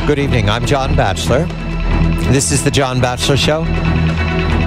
Good evening. I'm John Batchelor. This is the John Batchelor Show.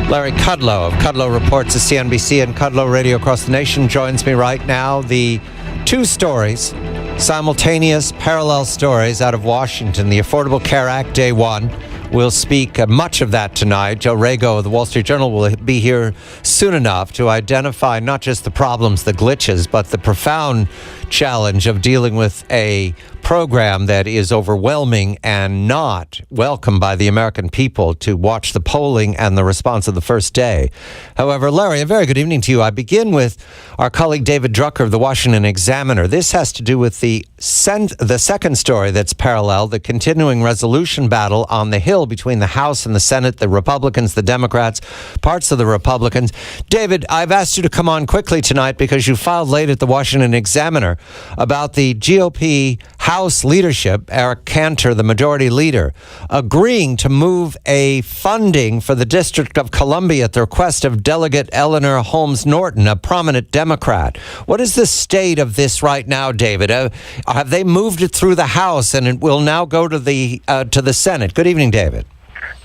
Larry Kudlow of Kudlow Reports at CNBC and Kudlow Radio across the nation joins me right now. The two stories, simultaneous parallel stories out of Washington. The Affordable Care Act, day one. We'll speak much of that tonight. Joe Rago of the Wall Street Journal will be here soon enough to identify not just the problems, the glitches, but the profound challenge of dealing with a program that is overwhelming and not welcomed by the American people, to watch the polling and the response of the first day. However, Larry, a very good evening to you. I begin with our colleague David Drucker of the Washington Examiner. This has to do with the second story that's parallel, the continuing resolution battle on the Hill between the House and the Senate, the Republicans, the Democrats, parts of the Republicans. David, I've asked you to come on quickly tonight because you filed late at the Washington Examiner about the GOP House leadership, Eric Cantor, the majority leader, agreeing to move a funding for the District of Columbia at the request of Delegate Eleanor Holmes Norton, a prominent Democrat. What is the state of this right now, David? Have they moved it through the House and it will now go to the Senate? Good evening, David.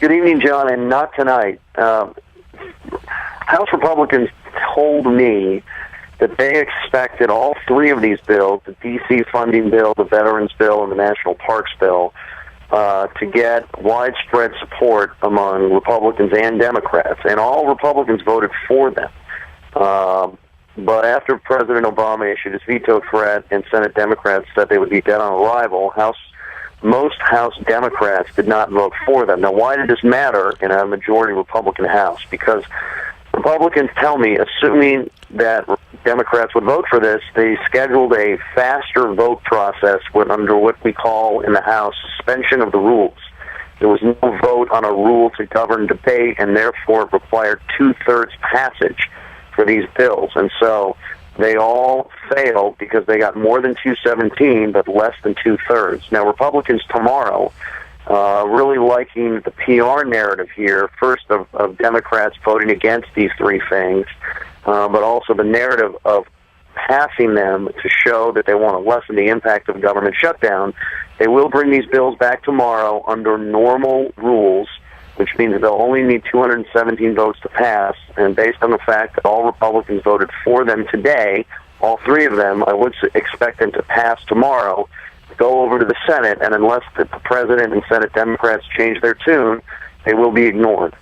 Good evening, John, and not tonight. House Republicans told me that they expected all three of these bills, the D.C. funding bill, the Veterans bill, and the National Parks bill, to get widespread support among Republicans and Democrats. And all Republicans voted for them. But after President Obama issued his veto threat and Senate Democrats said they would be dead on arrival, most House Democrats did not vote for them. Now, why did this matter in a majority Republican House? Because Republicans tell me, assuming that Democrats would vote for this, they scheduled a faster vote process under what we call in the House suspension of the rules. There was no vote on a rule to govern debate, and therefore it required two-thirds passage for these bills. And so they all failed because they got more than 217, but less than two-thirds. Now, Republicans tomorrow, really liking the PR narrative here, first of Democrats voting against these three things, but also the narrative of passing them to show that they want to lessen the impact of government shutdown. They will bring these bills back tomorrow under normal rules, which means they'll only need 217 votes to pass, and based on the fact that all Republicans voted for them today, all three of them, I would expect them to pass tomorrow, go over to the Senate, and unless the President and Senate Democrats change their tune, they will be ignored.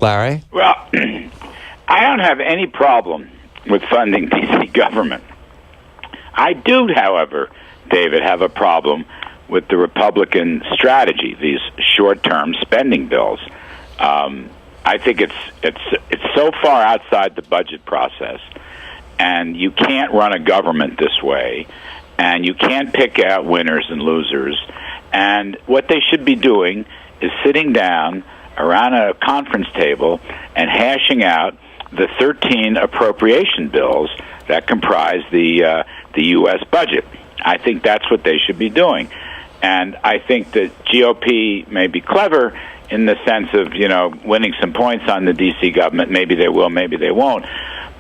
Larry? Well, I don't have any problem with funding D.C. government. I do, however, David, have a problem with the Republican strategy, these short-term spending bills. I think it's so far outside the budget process, and you can't run a government this way, and you can't pick out winners and losers. And what they should be doing is sitting down around a conference table and hashing out the 13 appropriation bills that comprise the U.S. budget. I think that's what they should be doing. And I think that GOP may be clever in the sense of, winning some points on the D.C. government. Maybe they will, maybe they won't.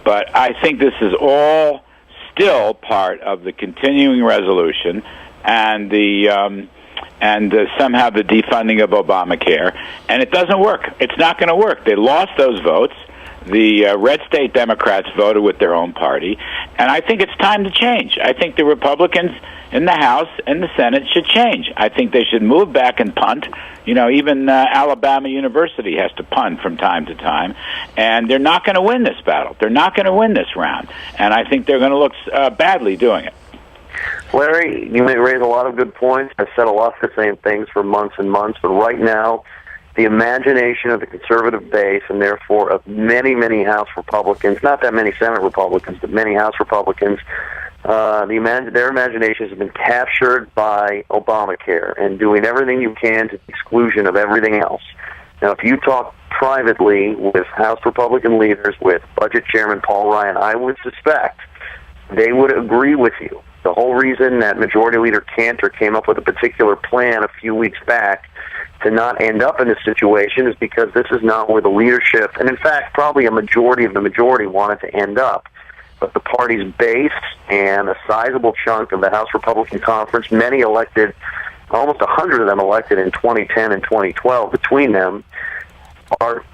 But I think this is all still part of the continuing resolution and somehow the defunding of Obamacare. And it doesn't work. It's not going to work. They lost those votes. The red state Democrats voted with their own party. And I think it's time to change. I think the Republicans in the House and the Senate should change. I think they should move back and punt. Even Alabama University has to punt from time to time. And they're not going to win this battle. They're not going to win this round. And I think they're going to look badly doing it. Larry, you may raise a lot of good points. I've said a lot of the same things for months and months. But right now, the imagination of the conservative base, and therefore of many, many House Republicans, not that many Senate Republicans, but many House Republicans, their imaginations have been captured by Obamacare and doing everything you can to the exclusion of everything else. Now, if you talk privately with House Republican leaders, with Budget Chairman Paul Ryan, I would suspect they would agree with you. The whole reason that Majority Leader Cantor came up with a particular plan a few weeks back to not end up in this situation is because this is not where the leadership, and in fact probably a majority of the majority, wanted to end up. But the party's base and a sizable chunk of the House Republican Conference, many elected almost 100 of them elected in 2010 and 2012 between them, are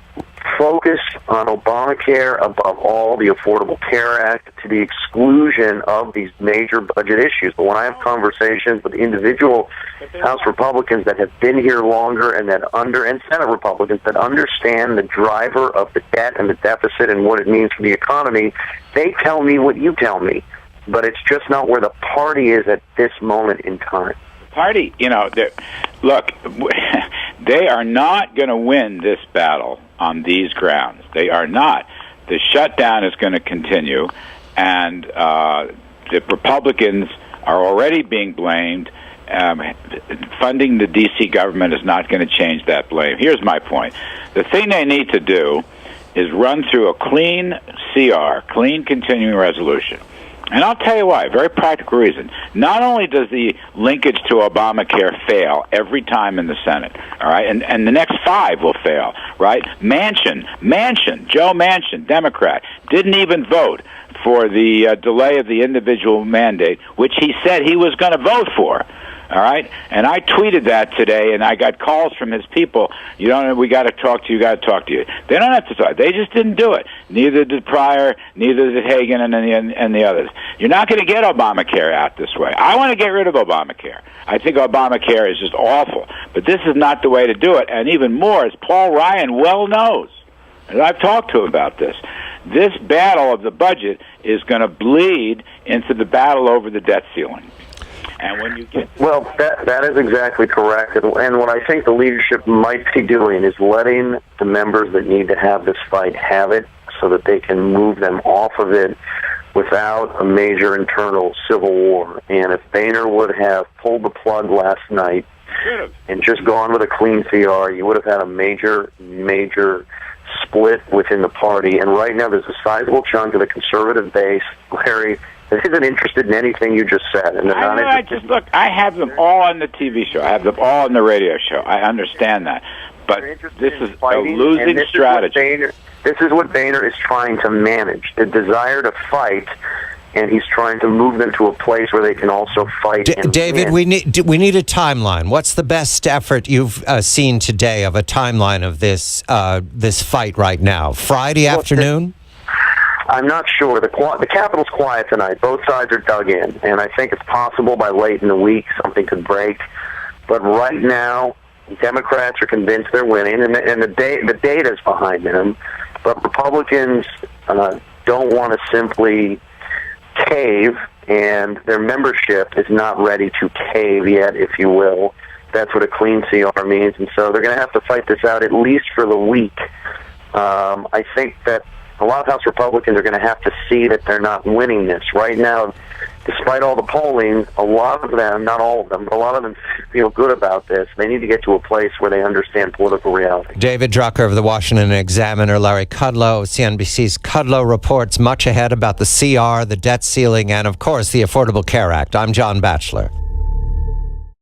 focused on Obamacare above all, the Affordable Care Act, to the exclusion of these major budget issues. But when I have conversations with individual House Republicans that have been here longer and Senate Republicans that understand the driver of the debt and the deficit and what it means for the economy, they tell me what you tell me. But it's just not where the party is at this moment in time. Party, look, they are not going to win this battle on these grounds. They are not. The shutdown is going to continue, and the Republicans are already being blamed. Funding the D.C. government is not going to change that blame. Here's my point. The thing they need to do is run through a clean CR, clean continuing resolution. And I'll tell you why. Very practical reason. Not only does the linkage to Obamacare fail every time in the Senate, all right, and the next 5 will fail, right? Joe Manchin, Democrat, didn't even vote for the delay of the individual mandate, which he said he was going to vote for. All right, and I tweeted that today, and I got calls from his people. We got to talk to you. Got to talk to you. They don't have to talk. They just didn't do it. Neither did Pryor. Neither did Hagan, and the others. You're not going to get Obamacare out this way. I want to get rid of Obamacare. I think Obamacare is just awful. But this is not the way to do it. And even more, as Paul Ryan well knows, and I've talked to him about this. This battle of the budget is going to bleed into the battle over the debt ceiling. And when you get that is exactly correct. And what I think the leadership might be doing is letting the members that need to have this fight have it so that they can move them off of it without a major internal civil war. And if Boehner would have pulled the plug last night and just gone with a clean CR, you would have had a major split within the party. And right now there's a sizable chunk of the conservative base, Larry, that isn't interested in anything you just said. And I have them all on the TV show. I have them all on the radio show. I understand that. But this is a losing strategy. This is what Boehner is trying to manage, the desire to fight, and he's trying to move them to a place where they can also fight. David, we need a timeline. What's the best effort you've seen today of a timeline of this fight right now? Friday afternoon? I'm not sure. The Capitol's quiet tonight. Both sides are dug in, and I think it's possible by late in the week something could break. But right now, Democrats are convinced they're winning, and the data's behind them. But Republicans don't want to simply cave, and their membership is not ready to cave yet, if you will. That's what a clean CR means, and so they're going to have to fight this out at least for the week. I think that a lot of House Republicans are going to have to see that they're not winning this. Right now, despite all the polling, a lot of them, not all of them, but a lot of them feel good about this. They need to get to a place where they understand political reality. David Drucker of the Washington Examiner, Larry Kudlow, CNBC's Kudlow reports much ahead about the CR, the debt ceiling, and, of course, the Affordable Care Act. I'm John Batchelor.